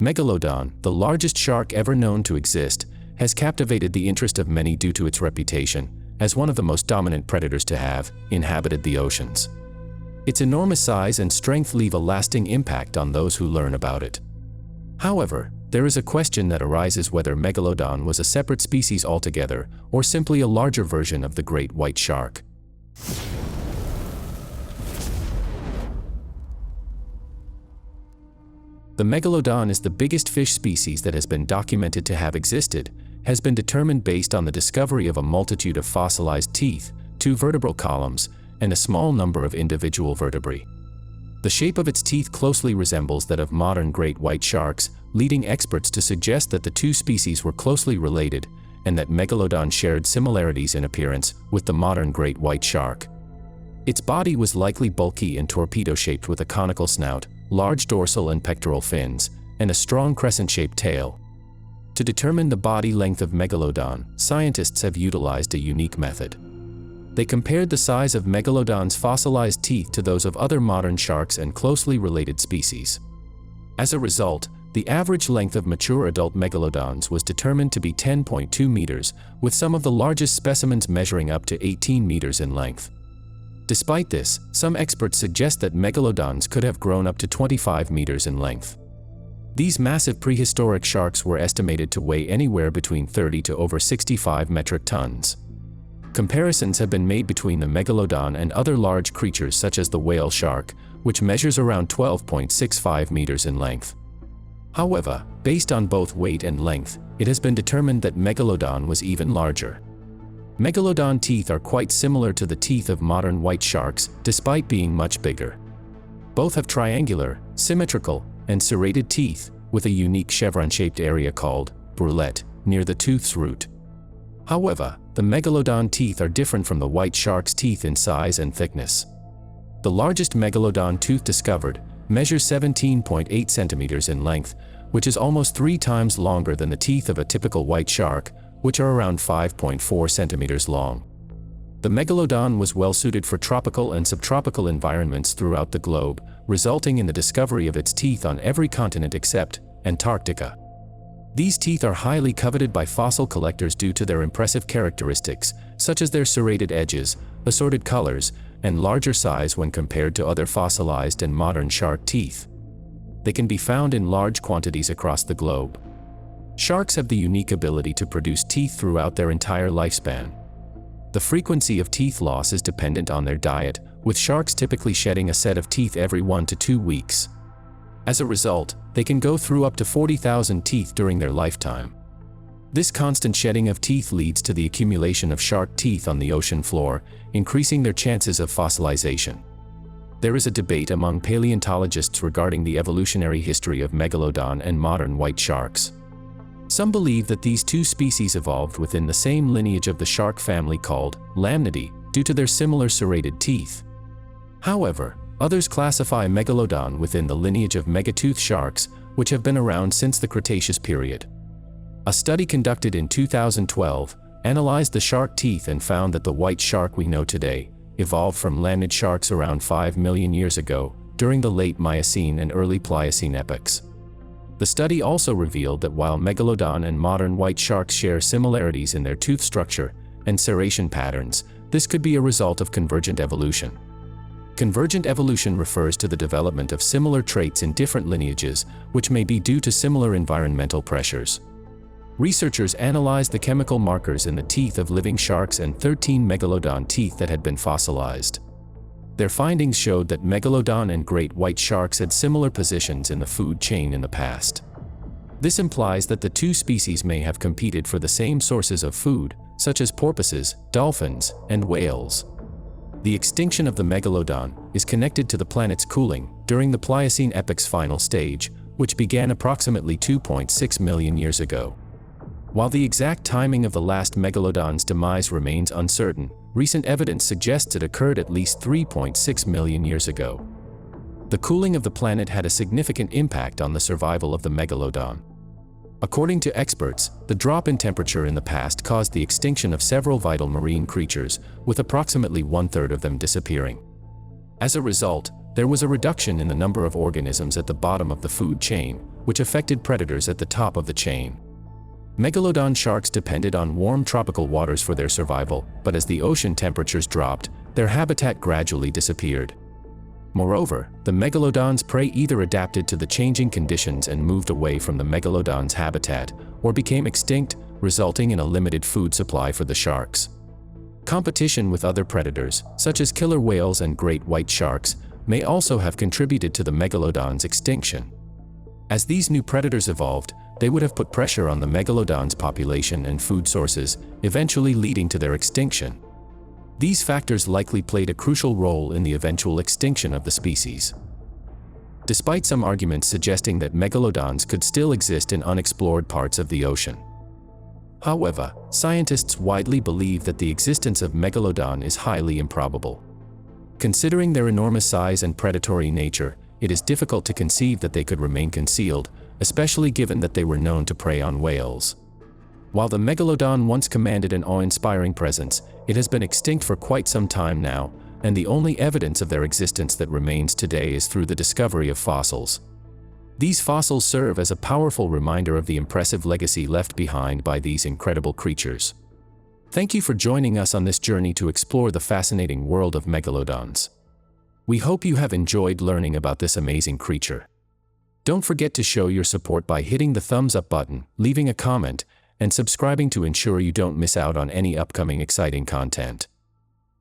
Megalodon, the largest shark ever known to exist, has captivated the interest of many due to its reputation as one of the most dominant predators to have inhabited the oceans. Its enormous size and strength leave a lasting impact on those who learn about it. However, there is a question that arises whether Megalodon was a separate species altogether or simply a larger version of the great white shark. The Megalodon is the biggest fish species that has been documented to have existed, has been determined based on the discovery of a multitude of fossilized teeth, 2 vertebral columns, and a small number of individual vertebrae. The shape of its teeth closely resembles that of modern great white sharks, leading experts to suggest that the two species were closely related and that Megalodon shared similarities in appearance with the modern great white shark. Its body was likely bulky and torpedo-shaped with a conical snout, large dorsal and pectoral fins, and a strong crescent-shaped tail. To determine the body length of Megalodon, scientists have utilized a unique method. They compared the size of Megalodon's fossilized teeth to those of other modern sharks and closely related species. As a result, the average length of mature adult Megalodons was determined to be 10.2 meters, with some of the largest specimens measuring up to 18 meters in length. Despite this, some experts suggest that Megalodons could have grown up to 25 meters in length. These massive prehistoric sharks were estimated to weigh anywhere between 30 to over 65 metric tons. Comparisons have been made between the Megalodon and other large creatures such as the whale shark, which measures around 12.65 meters in length. However, based on both weight and length, it has been determined that Megalodon was even larger. Megalodon teeth are quite similar to the teeth of modern white sharks, despite being much bigger. Both have triangular, symmetrical, and serrated teeth, with a unique chevron-shaped area called brulette near the tooth's root. However, the Megalodon teeth are different from the white shark's teeth in size and thickness. The largest Megalodon tooth discovered measures 17.8 centimeters in length, which is almost 3 times longer than the teeth of a typical white shark, which are around 5.4 centimeters long. The Megalodon was well suited for tropical and subtropical environments throughout the globe, resulting in the discovery of its teeth on every continent except Antarctica. These teeth are highly coveted by fossil collectors due to their impressive characteristics, such as their serrated edges, assorted colors, and larger size when compared to other fossilized and modern shark teeth. They can be found in large quantities across the globe. Sharks have the unique ability to produce teeth throughout their entire lifespan. The frequency of teeth loss is dependent on their diet, with sharks typically shedding a set of teeth every 1 to 2 weeks. As a result, they can go through up to 40,000 teeth during their lifetime. This constant shedding of teeth leads to the accumulation of shark teeth on the ocean floor, increasing their chances of fossilization. There is a debate among paleontologists regarding the evolutionary history of Megalodon and modern white sharks. Some believe that these two species evolved within the same lineage of the shark family called Lamnidae due to their similar serrated teeth. However, others classify Megalodon within the lineage of megatooth sharks, which have been around since the Cretaceous period. A study conducted in 2012 analyzed the shark teeth and found that the white shark we know today evolved from Lamnid sharks around 5 million years ago, during the late Miocene and early Pliocene epochs. The study also revealed that while Megalodon and modern white sharks share similarities in their tooth structure and serration patterns, this could be a result of convergent evolution. Convergent evolution refers to the development of similar traits in different lineages, which may be due to similar environmental pressures. Researchers analyzed the chemical markers in the teeth of living sharks and 13 Megalodon teeth that had been fossilized. Their findings showed that Megalodon and great white sharks had similar positions in the food chain in the past. This implies that the two species may have competed for the same sources of food, such as porpoises, dolphins, and whales. The extinction of the Megalodon is connected to the planet's cooling during the Pliocene epoch's final stage, which began approximately 2.6 million years ago. While the exact timing of the last Megalodon's demise remains uncertain, recent evidence suggests it occurred at least 3.6 million years ago. The cooling of the planet had a significant impact on the survival of the Megalodon. According to experts, the drop in temperature in the past caused the extinction of several vital marine creatures, with approximately 1/3 of them disappearing. As a result, there was a reduction in the number of organisms at the bottom of the food chain, which affected predators at the top of the chain. Megalodon sharks depended on warm tropical waters for their survival, but as the ocean temperatures dropped, their habitat gradually disappeared. Moreover, the megalodon's prey either adapted to the changing conditions and moved away from the megalodon's habitat, or became extinct, resulting in a limited food supply for the sharks. Competition with other predators, such as killer whales and great white sharks, may also have contributed to the megalodon's extinction. As these new predators evolved, they would have put pressure on the megalodon's population and food sources, eventually leading to their extinction. These factors likely played a crucial role in the eventual extinction of the species. Despite some arguments suggesting that megalodons could still exist in unexplored parts of the ocean. However, scientists widely believe that the existence of megalodon is highly improbable. Considering their enormous size and predatory nature, it is difficult to conceive that they could remain concealed, especially given that they were known to prey on whales. While the megalodon once commanded an awe-inspiring presence, it has been extinct for quite some time now, and the only evidence of their existence that remains today is through the discovery of fossils. These fossils serve as a powerful reminder of the impressive legacy left behind by these incredible creatures. Thank you for joining us on this journey to explore the fascinating world of megalodons. We hope you have enjoyed learning about this amazing creature. Don't forget to show your support by hitting the thumbs up button, leaving a comment, and subscribing to ensure you don't miss out on any upcoming exciting content.